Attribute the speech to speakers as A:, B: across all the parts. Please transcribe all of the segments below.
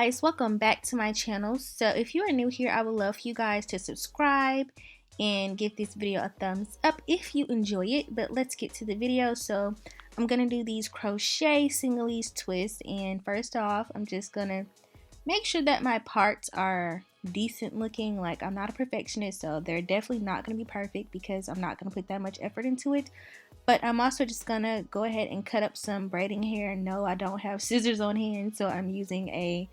A: guys, welcome back to my channel. So if you are new here, I would love for you guys to subscribe and give this video a thumbs up if you enjoy it. But let's get to the video. So I'm gonna do these crochet Senegalese twists, and first off I'm just gonna make sure that my parts are decent looking. Like, I'm not a perfectionist, so they're definitely not gonna be perfect because I'm not gonna put that much effort into it. But I'm also just gonna go ahead and cut up some braiding hair. No, I don't have scissors on hand, so I'm using a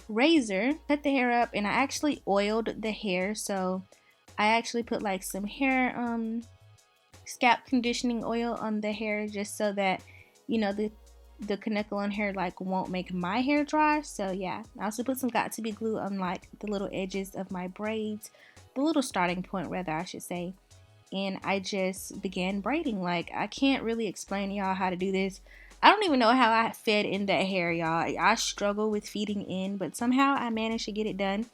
A: razor. Cut the hair up, and I actually oiled the hair. So I actually put like some hair scalp conditioning oil on the hair, just so that, you know, the cuticle on hair like won't make my hair dry. So yeah, I also put some got-to-be glue on like the little edges of my braids, the little starting point rather, I should say. And I just began braiding. Like, I can't really explain to y'all how to do this. I don't even know how I fed in that hair, y'all. I struggle with feeding in, but somehow I managed to get it done.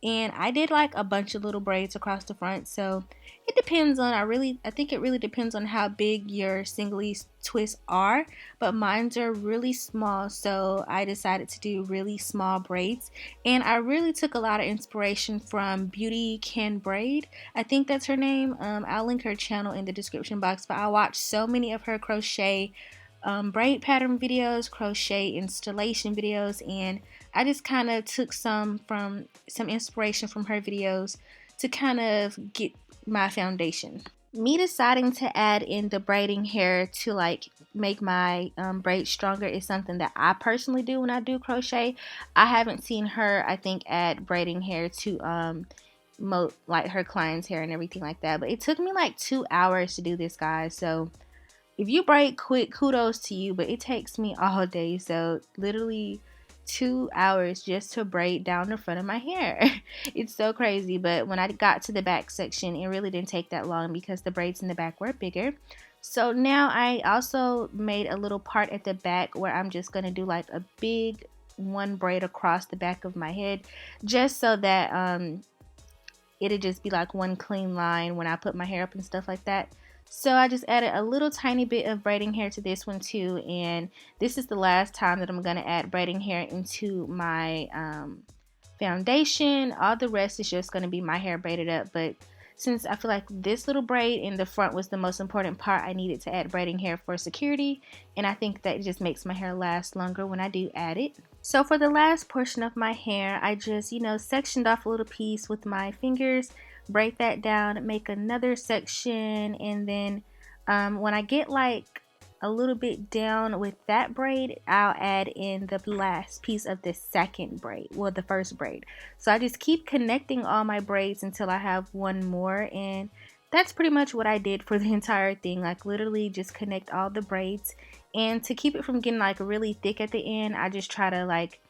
A: And I did like a bunch of little braids across the front, so it depends on, I think it really depends on how big your Senegalese twists are, but mine's are really small, so I decided to do really small braids. And I really took a lot of inspiration from Beautycanbraid. I think that's her name. I'll link her channel in the description box, but I watched so many of her crochet braid pattern videos, crochet installation videos, and I just kind of took some inspiration from her videos to kind of get my foundation. Me deciding to add in the braiding hair to like make my braids stronger is something that I personally do when I do crochet. I haven't seen her, I think, add braiding hair to like her clients' hair and everything like that, but it took me like 2 hours to do this, guys. So if you braid quick, kudos to you, but it takes me all day. So literally 2 hours just to braid down the front of my hair. It's so crazy. But when I got to the back section, it really didn't take that long because the braids in the back were bigger. So now I also made a little part at the back where I'm just going to do like a big one braid across the back of my head, just so that it'll just be like one clean line when I put my hair up and stuff like that. So I just added a little tiny bit of braiding hair to this one too, and this is the last time that I'm going to add braiding hair into my foundation. All the rest is just going to be my hair braided up, but since I feel like this little braid in the front was the most important part, I needed to add braiding hair for security, and I think that it just makes my hair last longer when I do add it. So for the last portion of my hair, I just, sectioned off a little piece with my fingers, braid that down, make another section, and then when I get like a little bit down with that braid, I'll add in the last piece of the second braid, well, the first braid. So I just keep connecting all my braids until I have one more, and that's pretty much what I did for the entire thing. Like, literally just connect all the braids, and to keep it from getting like really thick at the end, I just try to like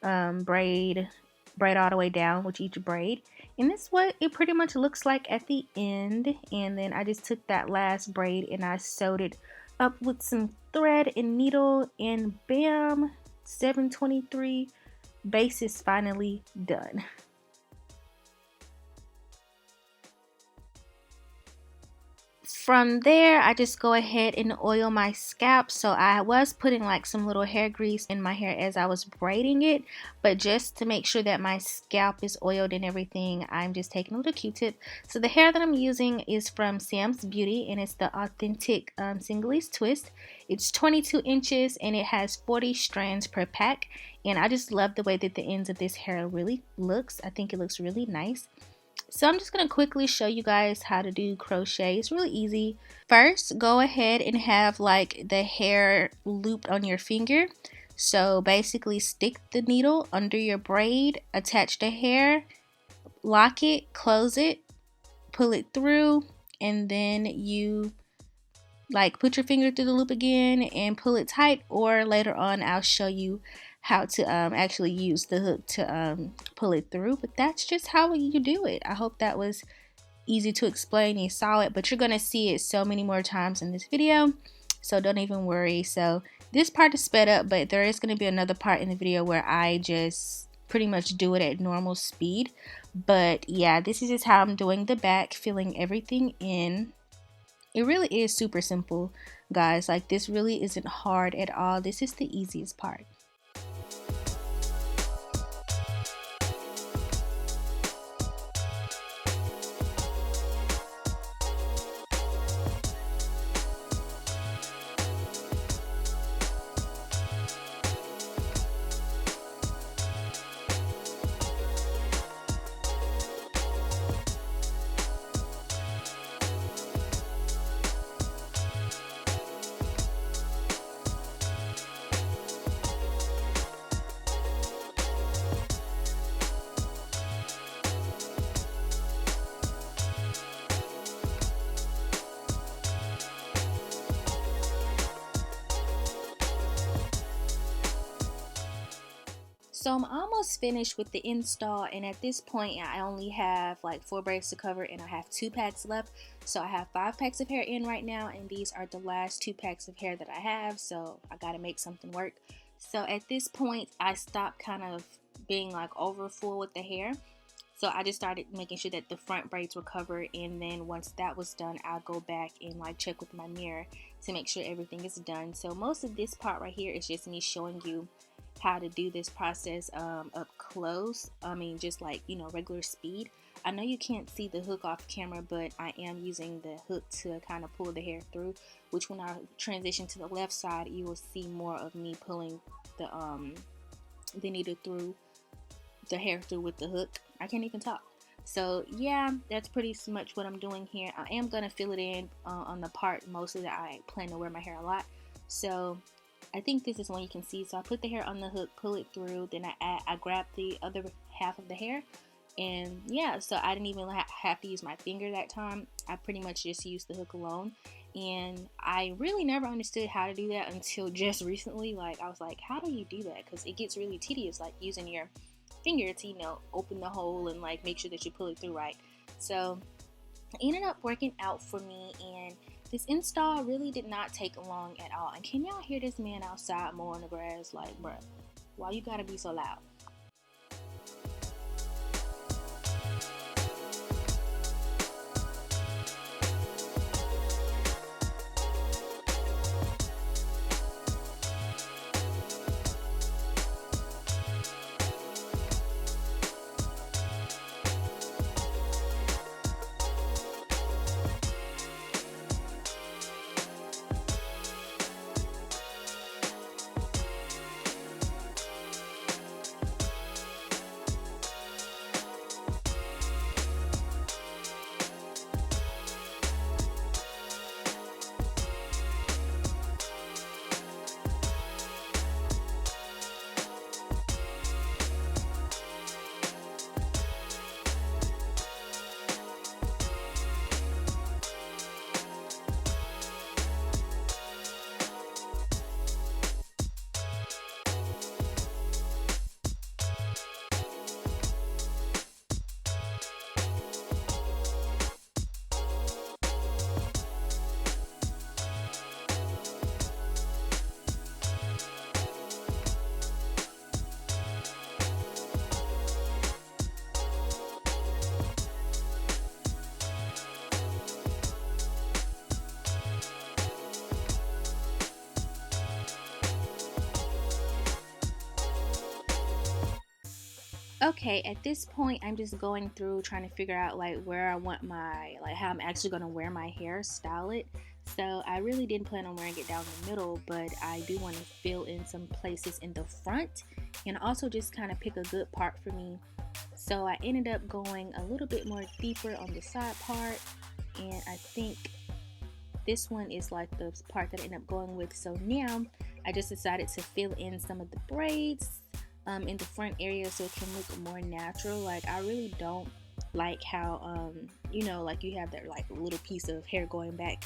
A: braid all the way down with each braid. And this is what it pretty much looks like at the end. And then I just took that last braid and I sewed it up with some thread and needle, and bam, 723 base is finally done. From there, I just go ahead and oil my scalp. So I was putting like some little hair grease in my hair as I was braiding it, but just to make sure that my scalp is oiled and everything, I'm just taking a little Q-tip. So the hair that I'm using is from Samsbeauty, and it's the authentic Senegalese twist. It's 22 inches and it has 40 strands per pack, and I just love the way that the ends of this hair really looks. I think it looks really nice. So I'm just going to quickly show you guys how to do crochet. It's really easy. First, go ahead and have like the hair looped on your finger. So basically stick the needle under your braid, attach the hair, lock it, close it, pull it through, and then you like put your finger through the loop again and pull it tight, or later on I'll show you how to actually use the hook to pull it through. But that's just how you do it. I hope that was easy to explain. You saw it, but you're gonna see it so many more times in this video, so don't even worry. So this part is sped up, but there is going to be another part in the video where I just pretty much do it at normal speed. But yeah, this is just how I'm doing the back, filling everything in. It really is super simple, guys. Like, this really isn't hard at all. This is the easiest part. So I'm almost finished with the install, and at this point I only have like 4 braids to cover and I have 2 packs left. So I have 5 packs of hair in right now, and these are the last 2 packs of hair that I have, so I gotta make something work. So at this point I stopped kind of being like over full with the hair. So I just started making sure that the front braids were covered, and then once that was done, I'll go back and like check with my mirror to make sure everything is done. So most of this part right here is just me showing you how to do this process up close. I mean, just like, you know, regular speed. I know you can't see the hook off camera, but I am using the hook to kind of pull the hair through, which when I transition to the left side, you will see more of me pulling the needle through the hair through with the hook. I can't even talk. So yeah, that's pretty much what I'm doing here. I am gonna fill it in on the part mostly that I plan to wear my hair a lot. So I think this is one you can see. So I put the hair on the hook, pull it through, then I grab the other half of the hair, and yeah, so I didn't even have to use my finger that time. I pretty much just used the hook alone, and I really never understood how to do that until just recently. Like, I was like, how do you do that? Because it gets really tedious, like using your finger to, you know, open the hole and like make sure that you pull it through right. So it ended up working out for me, and this install really did not take long at all. And can y'all hear this man outside mowing the grass? Like, bruh, why you gotta be so loud? Okay, at this point I'm just going through trying to figure out like where I want my, like how I'm actually going to wear my hair, style it. So I really didn't plan on wearing it down the middle, but I do want to fill in some places in the front and also just kind of pick a good part for me. So I ended up going a little bit more deeper on the side part, and I think this one is like the part that I ended up going with. So now I just decided to fill in some of the braids in the front area so it can look more natural. Like, I really don't like how you know, like you have that like little piece of hair going back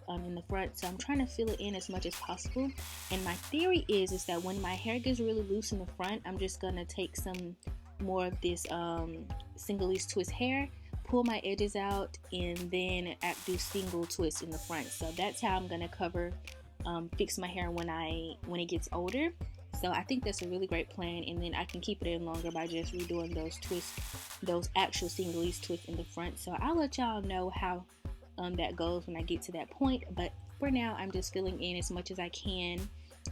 A: in the front. So I'm trying to fill it in as much as possible, and my theory is that when my hair gets really loose in the front, I'm just gonna take some more of this Senegalese twist hair, pull my edges out, and then do single twists in the front. So that's how I'm gonna cover fix my hair when it gets older. So I think that's a really great plan, and then I can keep it in longer by just redoing those twists, those actual Senegalese twists in the front. So I'll let y'all know how that goes when I get to that point, but for now I'm just filling in as much as I can.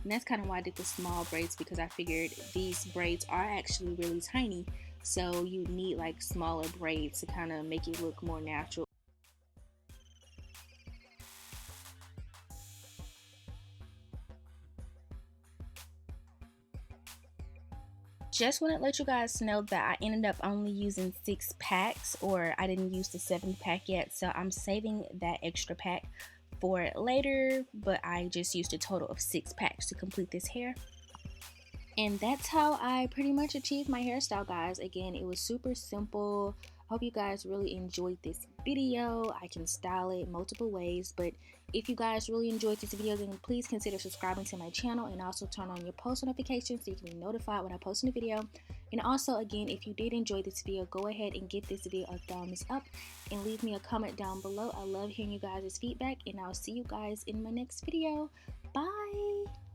A: And that's kind of why I did the small braids, because I figured these braids are actually really tiny, so you need like smaller braids to kind of make it look more natural. Just want to let you guys know that I ended up only using 6 packs, or I didn't use the 7th pack yet, so I'm saving that extra pack for later, but I just used a total of 6 packs to complete this hair. And that's how I pretty much achieved my hairstyle, guys. Again, it was super simple. Hope you guys really enjoyed this video. I can style it multiple ways, but if you guys really enjoyed this video, then please consider subscribing to my channel and also turn on your post notifications so you can be notified when I post a new video. And also, again, if you did enjoy this video, go ahead and give this video a thumbs up and leave me a comment down below. I love hearing you guys' feedback, and I'll see you guys in my next video. Bye!